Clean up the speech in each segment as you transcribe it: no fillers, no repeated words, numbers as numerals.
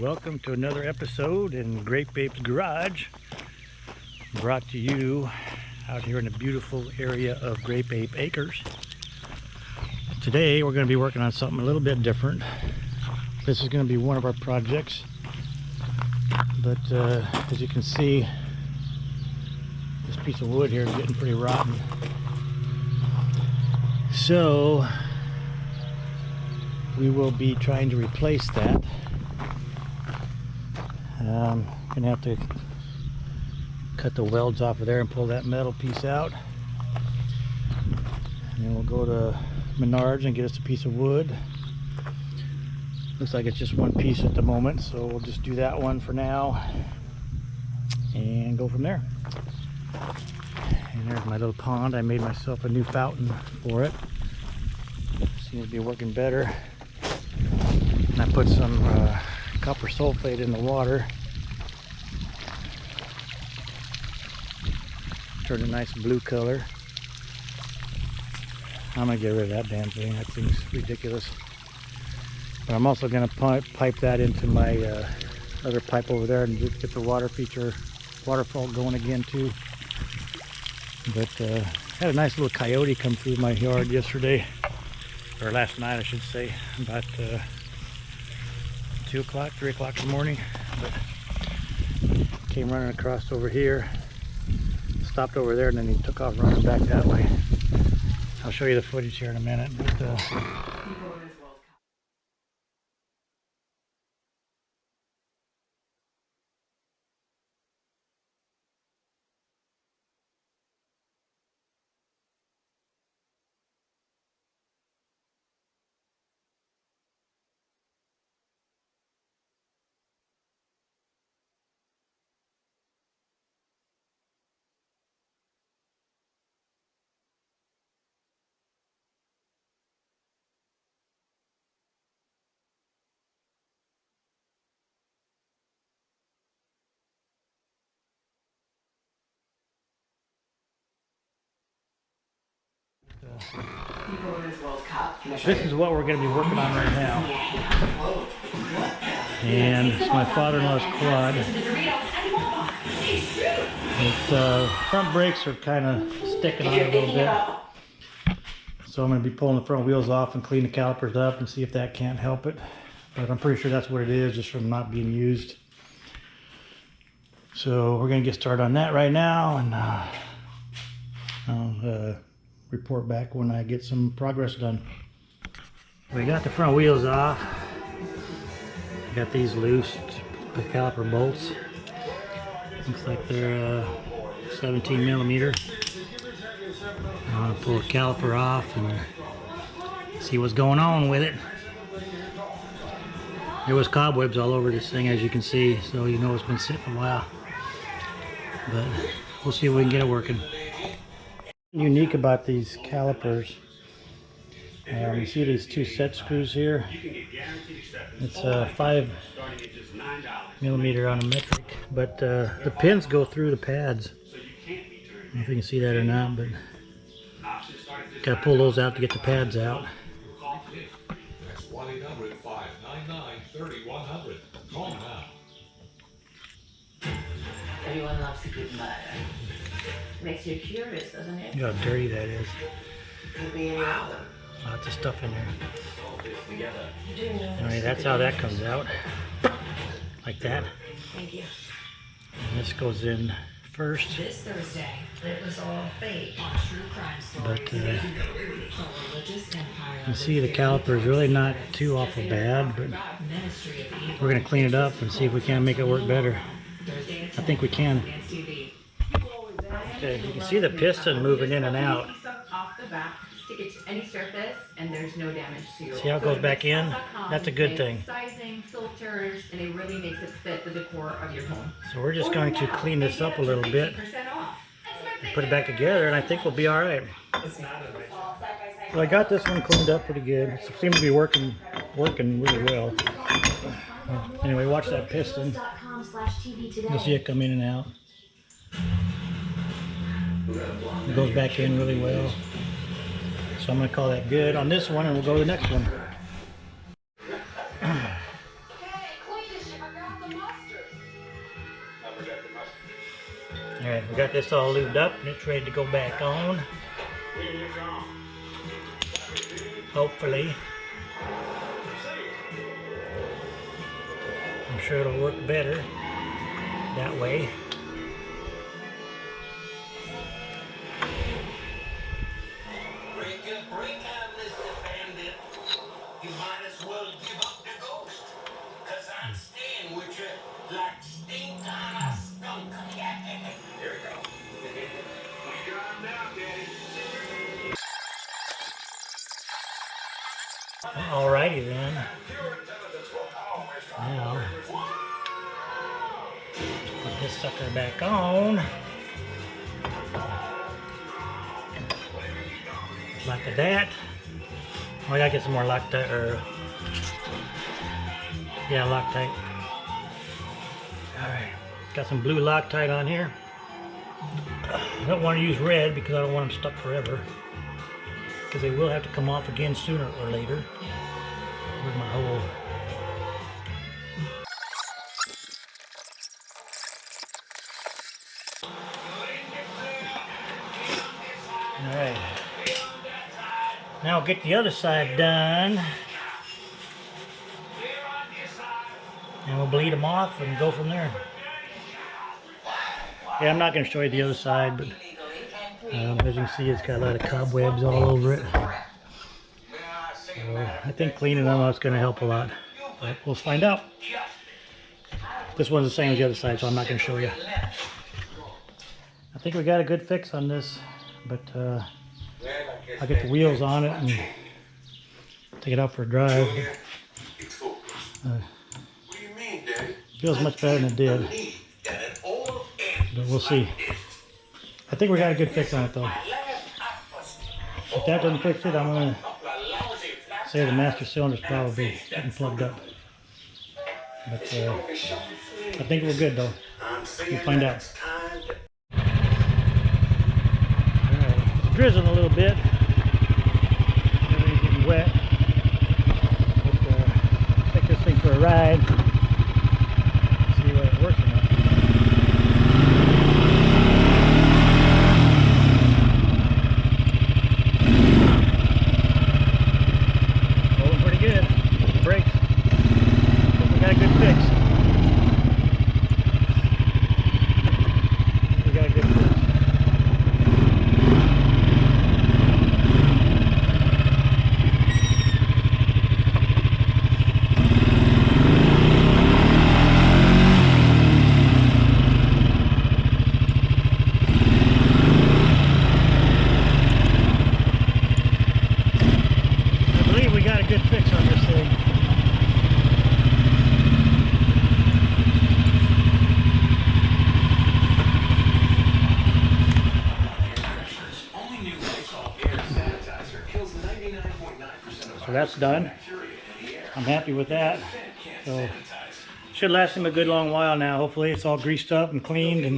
Welcome to another episode in GRAPE's garage, brought to you out here in the beautiful area of GRAPE Acres. Today we're going to be working on something a little bit different. This is going to be one of our projects, but as you can see, this piece of wood here is getting pretty rotten. So we will be trying to replace that. Gonna have to cut the welds off of there and pull that metal piece out, and then we'll go to Menards and get us a piece of wood. Looks like it's just one piece at the moment, so we'll just do that one for now and go from there. And there's my little pond. I made myself a new fountain for it. Seems to be working better. And I put some copper sulfate in the water. Turned a nice blue color. I'm gonna get rid of that damn thing. That thing's ridiculous. But I'm also gonna pipe that into my other pipe over there and get the waterfall going again too. But had a nice little coyote come through my yard yesterday, or last night I should say, about 2 o'clock, 3 o'clock in the morning. But came running across over here, stopped over there, and then he took off running back that way. I'll show you the footage here in a minute. But, this is what we're going to be working on right now, and it's my father-in-law's quad. Its front brakes are kind of sticking on it a little bit, so I'm going to be pulling the front wheels off and clean the calipers up and see if that can't help it. But I'm pretty sure that's what it is, just from not being used. So we're going to get started on that right now, and I'll report back when I get some progress done. We got the front wheels off. Got these loose, the caliper bolts. Looks like they're 17 millimeter. I'm gonna pull the caliper off and see what's going on with it. There was cobwebs all over this thing, as you can see, so you know it's been sitting a while. But we'll see if we can get it working. Unique about these calipers, you see these two set screws here. It's 5 millimeter on a metric, but the pins go through the pads. I don't know if you can see that or not, but gotta pull those out to get the pads out. That's 1-800-599-3100. Call now. Everyone loves a good mother. Makes you curious, doesn't it? Look how dirty that is. Could be any other. Lots of stuff in there. Do you know Anyway, that's how that comes out. Like that. Thank you. And this goes in first. This Thursday, it was all fake on True Crime Stories. But Religious empire. you see the caliper is really not too awful bad, but we're going to clean it up and see if we can make it work better. I think we can. Okay, you can see the piston moving in and out. Off the back, stick it to any surface, and there's no damage to your. See how it goes back in? That's a good thing. Sizing, filters, and it really makes it fit the decor of your home. So we're just going to clean this up a little bit, put it back together, and I think we'll be all right. Well, I got this one cleaned up pretty good. It seems to be working really well. Anyway, watch that piston. You'll see it come in and out. It goes back in really well. So I'm going to call that good on this one, and we'll go to the next one. We got this all lubed up and it's ready to go back on. Hopefully. I'm sure it'll work better that way. Break out, Mr. Bandit. You might as well give up the ghost. Cause I'm staying with you like stink on a skunk. Here we go. We got him now, Daddy. Alrighty then. Now, put this sucker back on. Like that. Oh, I gotta get some more Loctite, or yeah, Loctite. All right, got some blue Loctite on here. I don't want to use red because I don't want them stuck forever, because they will have to come off again sooner or later. Where's my hole? All right. Now we'll get the other side done, and we'll bleed them off and go from there. Yeah, I'm not going to show you the other side, but as you can see, it's got a lot of cobwebs all over it. So I think cleaning them up is going to help a lot, but we'll find out. This one's the same as the other side, so I'm not going to show you. I think we got a good fix on this, but I'll get the wheels on it and take it out for a drive. Feels much better than it did, but we'll see. I think we got a good fix on it though. If that doesn't fix it, I'm going to say the master cylinder's probably getting plugged up. But I think we're good though. We'll find out. Alright, drizzling a little bit. Everything's getting wet. Let's take this thing for a ride. See whether it works or not. Rolling pretty good. The brakes. I think we got a good fix. We got a good fix. So that's done. I'm happy with that. So should last him a good long while now. Hopefully it's all greased up and cleaned, and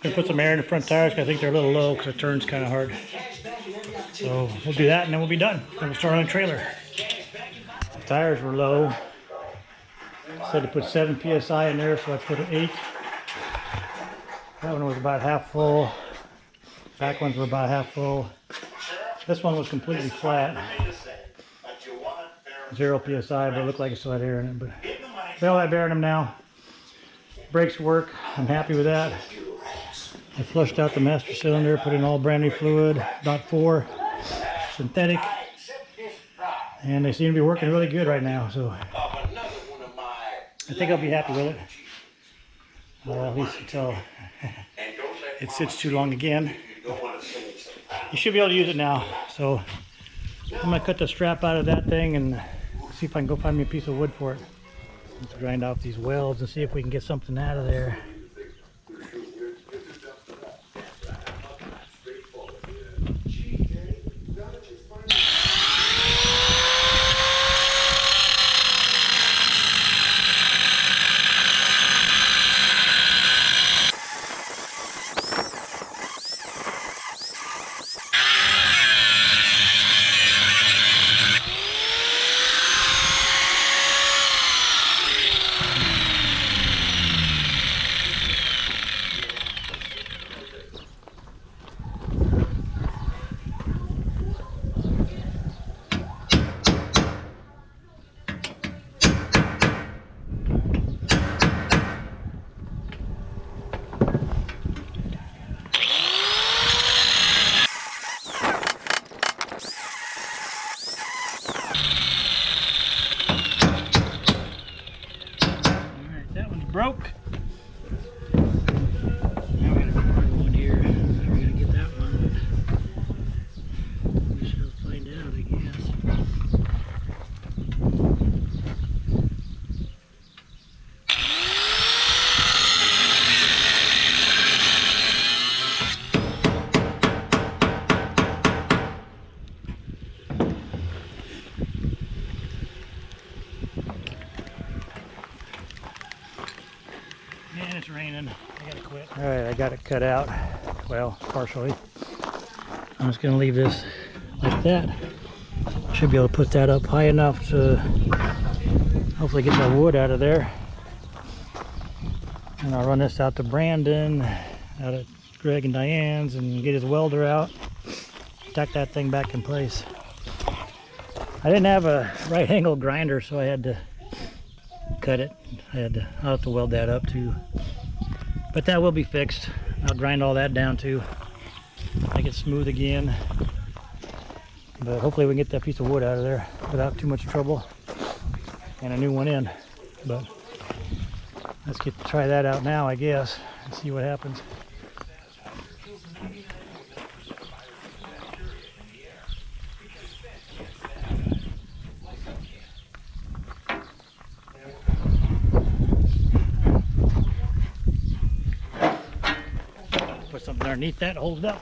gonna put some air in the front tires because I think they're a little low because it turns kind of hard. So we'll do that and then we'll be done. Then we'll start on the trailer. The tires were low. Said to put 7 psi in there, so I put an 8. That one was about half full. Back ones were about half full. This one was completely flat. 0 psi, but it looked like it still had air in it. But they all have air in them now. Brakes work. I'm happy with that. I flushed out the master cylinder, put in all brand new fluid, about 4 synthetic, and they seem to be working really good right now. So I think I'll be happy with it. At least until it sits too long again. You should be able to use it now. So I'm gonna cut the strap out of that thing and see if I can go find me a piece of wood for it. Let's grind off these welds and see if we can get something out of there. broke. Now we gotta do another one here. We're gonna get that one. We shall find out, I guess. Man, it's raining. I gotta quit. All right, I got it cut out. Well, partially. I'm just gonna leave this like that. Should be able to put that up high enough to hopefully get that wood out of there. And I'll run this out to Brandon, out at Greg and Diane's, and get his welder out. Tuck that thing back in place. I didn't have a right angle grinder, so I had to cut it. I'll have to weld that up too. But that will be fixed. I'll grind all that down too. Make it smooth again. But hopefully we can get that piece of wood out of there without too much trouble. And a new one in. But let's try that out now, I guess, and see what happens. Put something underneath that to hold it up.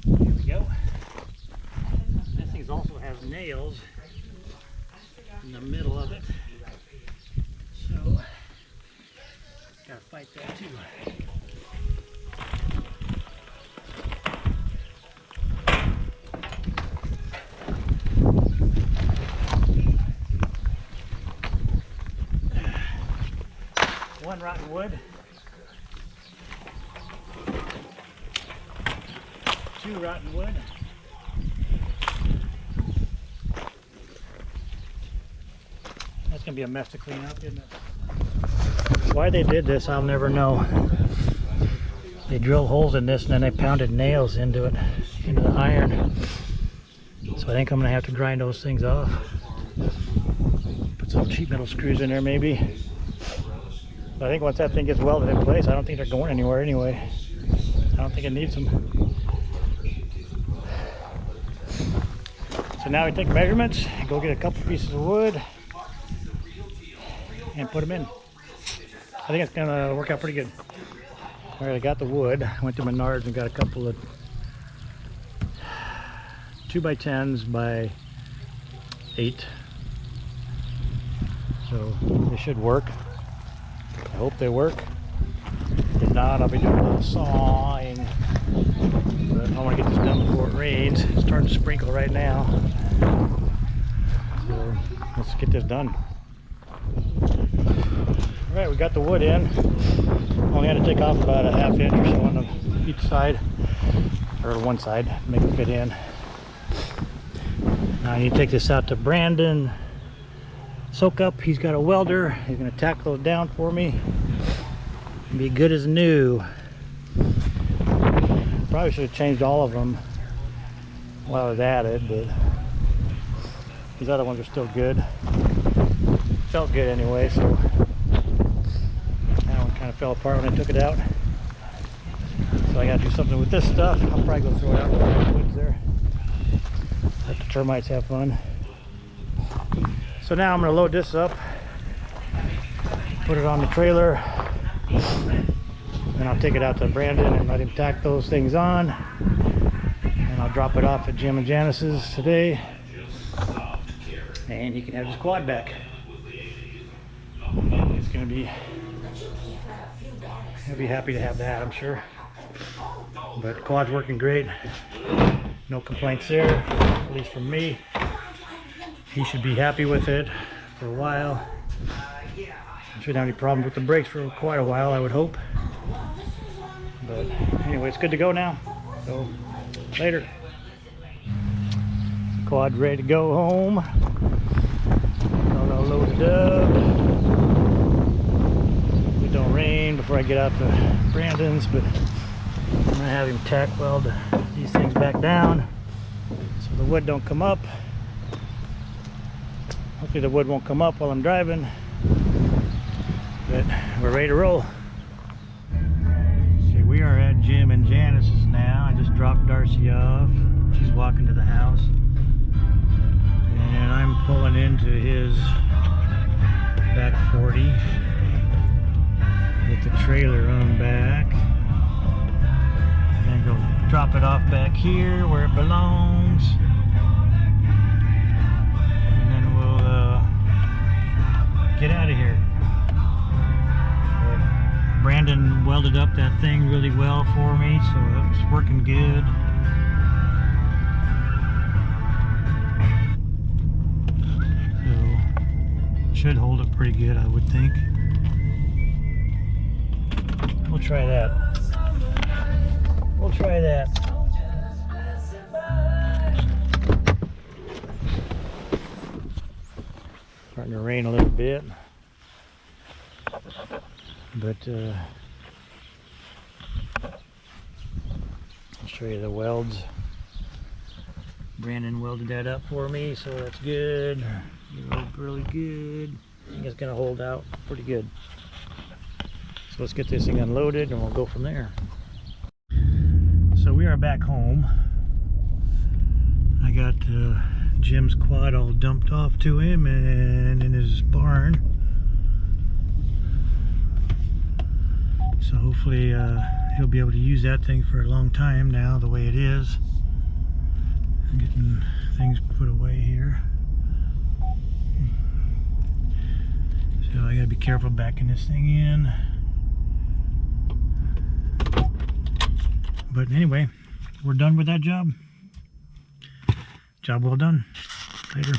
Here we go. This thing also has nails in the middle of it, so gotta fight that too. One rotten wood, 2 rotten wood, that's gonna be a mess to clean up, isn't it? Why they did this, I'll never know. They drilled holes in this and then they pounded nails into it, into the iron. So I think I'm gonna have to grind those things off. Put some cheap metal screws in there maybe. But I think once that thing gets welded in place, I don't think they're going anywhere anyway. I don't think it needs them. So now we take measurements, go get a couple pieces of wood, and put them in. I think it's gonna work out pretty good. All right, I got the wood. I went to Menards and got a couple of 2x10s by 8. So they should work. I hope they work. If not, I'll be doing a little sawing. But I want to get this done before it rains. It's starting to sprinkle right now. So let's get this done. All right, we got the wood in. Only had to take off about a ½ inch or so on each side, or one side, to make it fit in. Now I need to take this out to Brandon. Soak up, he's got a welder. He's gonna tack those down for me. Be good as new. Probably should have changed all of them while I was at it, but these other ones are still good. Felt good anyway, so that one kind of fell apart when I took it out. So I gotta do something with this stuff. I'll probably go throw it out in the woods there. Let the termites have fun. So now I'm going to load this up, put it on the trailer, and I'll take it out to Brandon and let him tack those things on. And I'll drop it off at Jim and Janice's today, and he can have his quad back. It's going to be, he'll be happy to have that, I'm sure. But the quad's working great. No complaints there, at least from me. He should be happy with it for a while. I shouldn't have any problems with the brakes for quite a while, I would hope. But anyway, it's good to go now. So later. Quad ready to go home. All loaded up. We don't rain before I get out to Brandon's, but I'm gonna have him tack weld these things back down so the wood don't come up. Hopefully the wood won't come up while I'm driving, but we're ready to roll. Okay, we are at Jim and Janice's now. I just dropped Darcy off. She's walking to the house, and I'm pulling into his back 40 with the trailer on back, and then go drop it off back here where it belongs, and then we'll get out of here. Brandon welded up that thing really well for me, so it's working good. Should hold it pretty good, I would think. We'll try that. We'll try that. Starting to rain a little bit, but I'll show you the welds. Brandon welded that up for me, so that's good. It rolled really good. I think it's gonna hold out pretty good. So let's get this thing unloaded and we'll go from there. So we are back home. I got Jim's quad all dumped off to him and in his barn. So hopefully he'll be able to use that thing for a long time now, the way it is. I'm getting things put away here. So I gotta be careful backing this thing in. But anyway, we're done with that job. Job well done. Later.